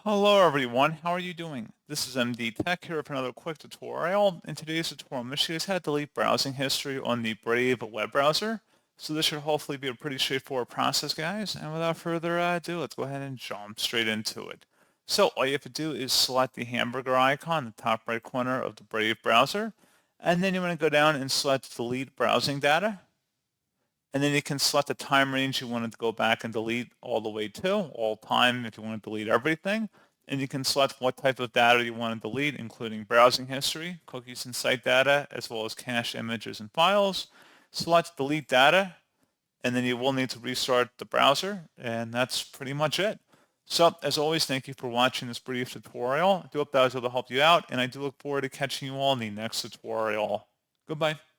Hello everyone, how are you doing? This is MD Tech here with another quick tutorial. In today's tutorial, I'm going to show you guys how to delete browsing history on the Brave web browser. So this should hopefully be a pretty straightforward process, guys. And without further ado, let's go ahead and jump straight into it. So all you have to do is select the hamburger icon in the top right corner of the Brave browser. And then you want to go down and select delete browsing data. And then you can select the time range you want to go back and delete all the way to, all time if you want to delete everything. And you can select what type of data you want to delete, including browsing history, cookies and site data, as well as cached images and files. Select delete data, and then you will need to restart the browser, and that's pretty much it. So, as always, thank you for watching this brief tutorial. I do hope that was able to help you out, and I do look forward to catching you all in the next tutorial. Goodbye.